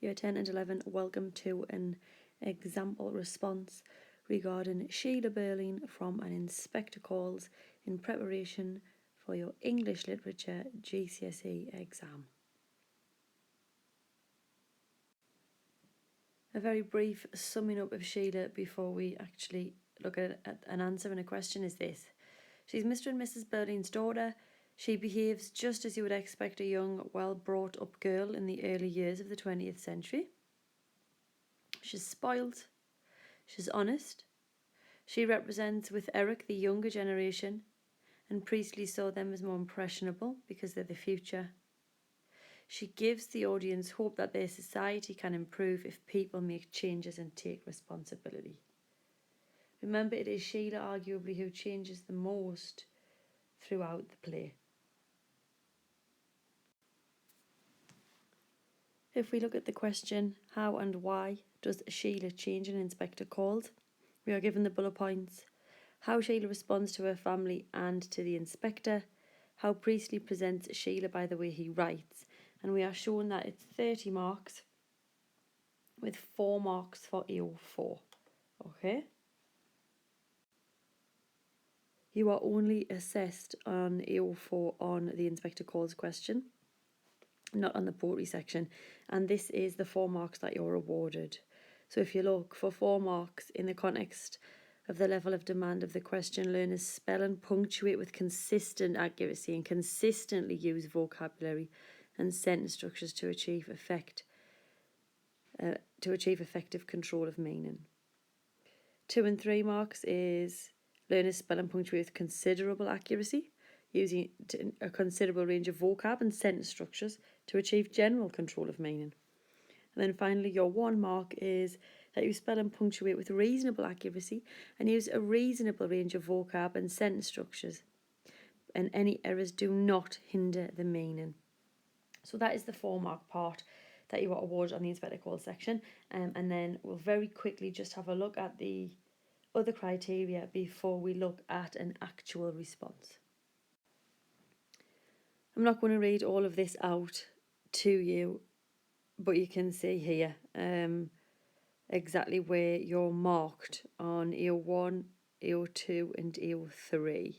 Year 10 and 11, welcome to an example response regarding Sheila Birling from an inspector calls in preparation for your English Literature GCSE exam. A very brief summing up of Sheila before we actually look at an answer and a question is this. She's Mr. and Mrs. Birling's daughter. She behaves just as you would expect a young, well-brought-up girl in the early years of the 20th century. She's spoilt. She's honest. She represents with Eric the younger generation, and Priestley saw them as more impressionable because they're the future. She gives the audience hope that their society can improve if people make changes and take responsibility. Remember, it is Sheila arguably who changes the most throughout the play. If we look at the question, how and why does Sheila change an inspector called? We are given the bullet points. How Sheila responds to her family and to the inspector. How Priestley presents Sheila by the way he writes. And we are shown that it's 30 marks with 4 marks for AO4. Okay? You are only assessed on AO4 on the inspector calls question, not on the poetry section, and this is the 4 marks that you're awarded. So if you look for 4 marks in the context of the level of demand of the question, learners spell and punctuate with consistent accuracy and consistently use vocabulary and sentence structures to achieve effective control of meaning. 2 and 3 marks is learners spell and punctuate with considerable accuracy, using a considerable range of vocab and sentence structures to achieve general control of meaning. And then finally, your 1 mark is that you spell and punctuate with reasonable accuracy and use a reasonable range of vocab and sentence structures, and any errors do not hinder the meaning. So that is the 4 mark part that you are awarded on the inspector calls section, and then we'll very quickly just have a look at the other criteria before we look at an actual response. I'm not going to read all of this out to you, but you can see here exactly where you're marked on AO1, AO2 and AO3.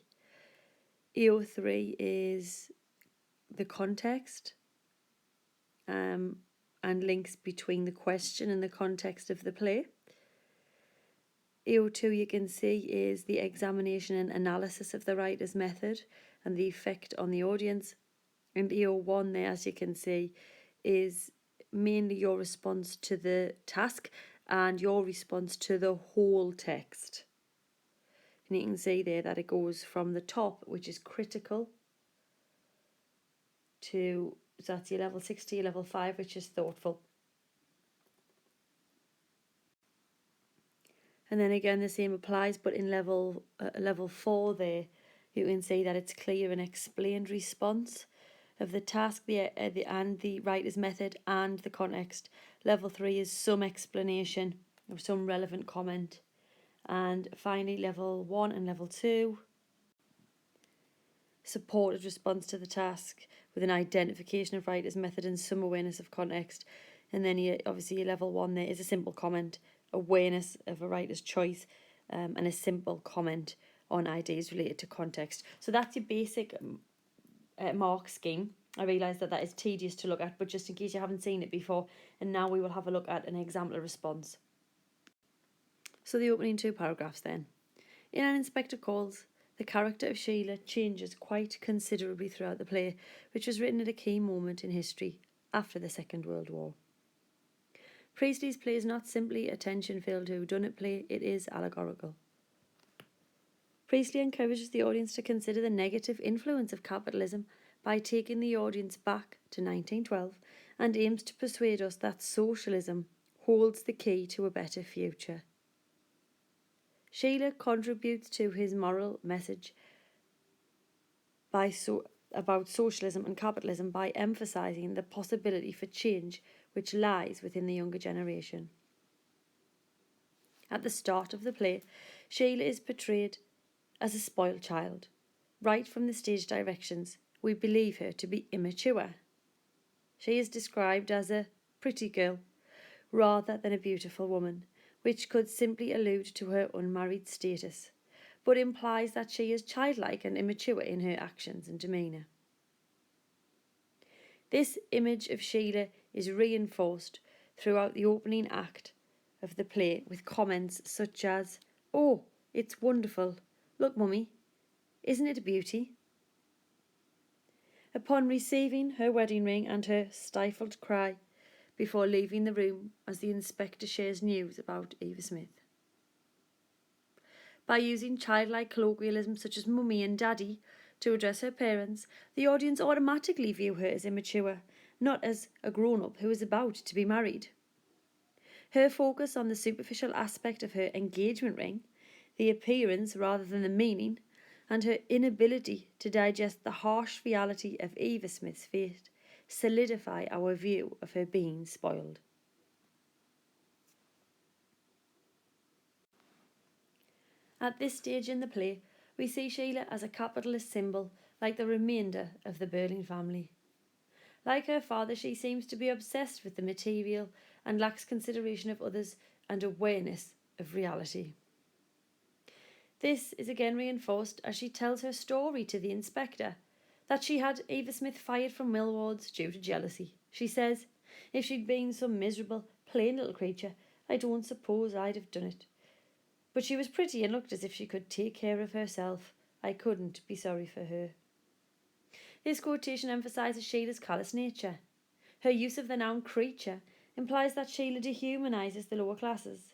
AO3 is the context and links between the question and the context of the play. AO2 you can see is the examination and analysis of the writer's method and the effect on the audience. And AO1 there, as you can see, is mainly your response to the task and your response to the whole text. And you can see there that it goes from the top, which is critical, to, so that's your level 6 to your level 5, which is thoughtful. And then again, the same applies, but in level 4 there, you can see that it's clear and explained response of the task, and the writer's method and the context. Level 3 is some explanation or some relevant comment. And finally, level 1 and level 2, supported response to the task with an identification of writer's method and some awareness of context. And then obviously your level 1 there is a simple comment, awareness of a writer's choice, and a simple comment on ideas related to context. So that's your basic mark scheme. I realise that is tedious to look at, but just in case you haven't seen it before, and now we will have a look at an exemplar response. So the opening 2 paragraphs then. In an inspector calls, the character of Sheila changes quite considerably throughout the play, which was written at a key moment in history after the Second World War. Priestley's play is not simply a tension-filled whodunit play, it is allegorical. Priestley encourages the audience to consider the negative influence of capitalism by taking the audience back to 1912 and aims to persuade us that socialism holds the key to a better future. Sheila contributes to his moral message about socialism and capitalism by emphasising the possibility for change which lies within the younger generation. At the start of the play, Sheila is portrayed as a spoiled child. Right from the stage directions, we believe her to be immature. She is described as a pretty girl rather than a beautiful woman, which could simply allude to her unmarried status, but implies that she is childlike and immature in her actions and demeanour. This image of Sheila is reinforced throughout the opening act of the play with comments such as, "Oh, it's wonderful. Look, Mummy, isn't it a beauty?" Upon receiving her wedding ring and her stifled cry before leaving the room as the inspector shares news about Eva Smith. By using childlike colloquialisms such as mummy and daddy to address her parents, the audience automatically view her as immature, not as a grown-up who is about to be married. Her focus on the superficial aspect of her engagement ring, the appearance rather than the meaning, and her inability to digest the harsh reality of Eva Smith's fate solidify our view of her being spoiled. At this stage in the play, we see Sheila as a capitalist symbol, like the remainder of the Birling family. Like her father, she seems to be obsessed with the material and lacks consideration of others and awareness of reality. This is again reinforced as she tells her story to the inspector, that she had Eva Smith fired from Millwards due to jealousy. She says, "If she'd been some miserable, plain little creature, I don't suppose I'd have done it. But she was pretty and looked as if she could take care of herself. I couldn't be sorry for her." This quotation emphasises Sheila's callous nature. Her use of the noun creature implies that Sheila dehumanises the lower classes.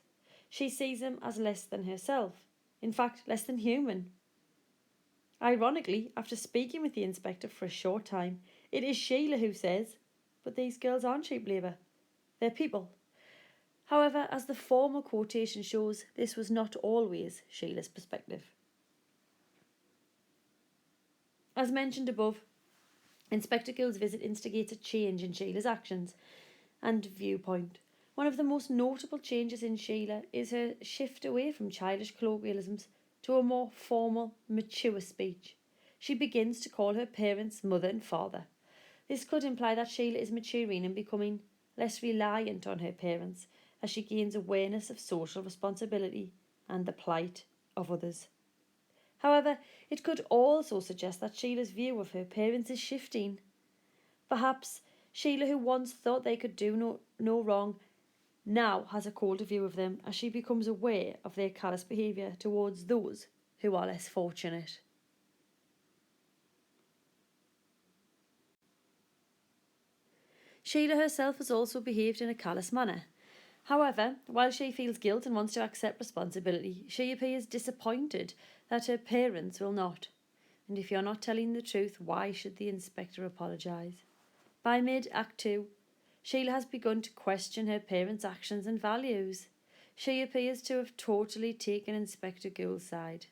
She sees them as less than herself, in fact, less than human. Ironically, after speaking with the inspector for a short time, it is Sheila who says, "But these girls aren't cheap labour. They're people." However, as the former quotation shows, this was not always Sheila's perspective. As mentioned above, Inspector Gould's visit instigates a change in Sheila's actions and viewpoint. One of the most notable changes in Sheila is her shift away from childish colloquialisms to a more formal, mature speech. She begins to call her parents mother and father. This could imply that Sheila is maturing and becoming less reliant on her parents as she gains awareness of social responsibility and the plight of others. However, it could also suggest that Sheila's view of her parents is shifting. Perhaps Sheila, who once thought they could do no wrong, now has a colder view of them as she becomes aware of their callous behaviour towards those who are less fortunate. Sheila herself has also behaved in a callous manner. However, while she feels guilt and wants to accept responsibility, she appears disappointed that her parents will not. And if you're not telling the truth, why should the inspector apologise? By mid-Act 2, Sheila has begun to question her parents' actions and values. She appears to have totally taken Inspector Gould's side.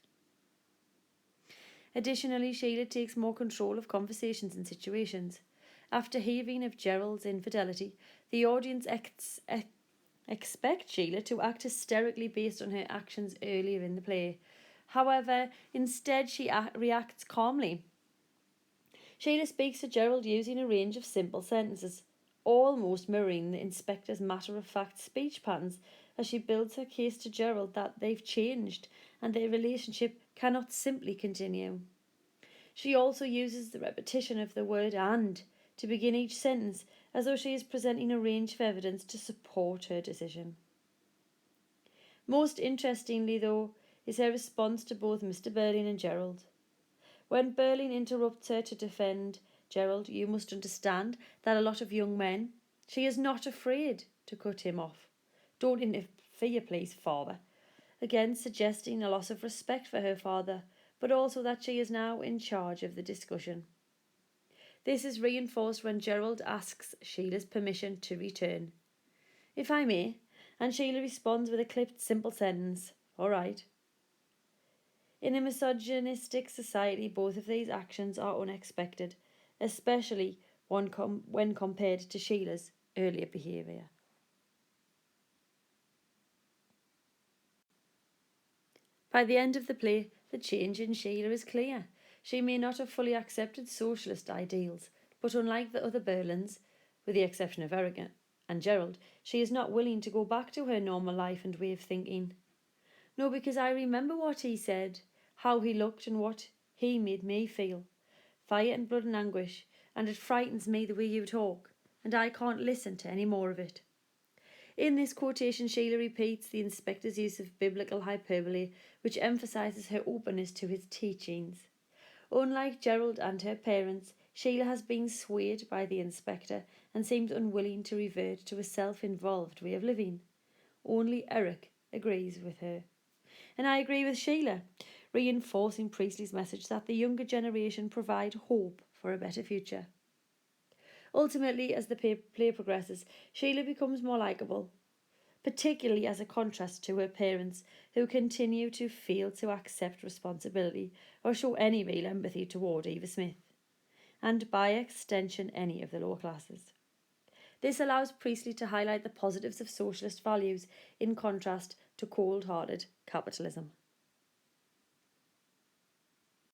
Additionally, Sheila takes more control of conversations and situations. After hearing of Gerald's infidelity, the audience expect Sheila to act hysterically based on her actions earlier in the play. However, instead she reacts calmly. Sheila speaks to Gerald using a range of simple sentences, almost mirroring the inspector's matter-of-fact speech patterns as she builds her case to Gerald that they've changed and their relationship cannot simply continue. She also uses the repetition of the word "and" to begin each sentence, as though she is presenting a range of evidence to support her decision. Most interestingly, though, is her response to both Mr. Birling and Gerald. When Birling interrupts her to defend Gerald, "You must understand that a lot of young men," she is not afraid to cut him off. "Don't interfere, please, father," again suggesting a loss of respect for her father, but also that she is now in charge of the discussion. This is reinforced when Gerald asks Sheila's permission to return. "If I may," and Sheila responds with a clipped, simple sentence, "All right." In a misogynistic society, both of these actions are unexpected, especially when compared to Sheila's earlier behaviour. By the end of the play, the change in Sheila is clear. She may not have fully accepted socialist ideals, but unlike the other Birlings, with the exception of And Gerald, she is not willing to go back to her normal life and way of thinking. No, because I remember what he said, how he looked and what he made me feel. Fire and blood and anguish, and it frightens me the way you talk, and I can't listen to any more of it. In this quotation, Sheila repeats the inspector's use of biblical hyperbole, which emphasises her openness to his teachings. Unlike Gerald and her parents, Sheila has been swayed by the inspector and seems unwilling to revert to a self-involved way of living. Only Eric agrees with her. And I agree with Sheila, reinforcing Priestley's message that the younger generation provide hope for a better future. Ultimately, as the play progresses, Sheila becomes more likeable, particularly as a contrast to her parents, who continue to fail to accept responsibility or show any real empathy toward Eva Smith, and by extension any of the lower classes. This allows Priestley to highlight the positives of socialist values in contrast to cold-hearted capitalism.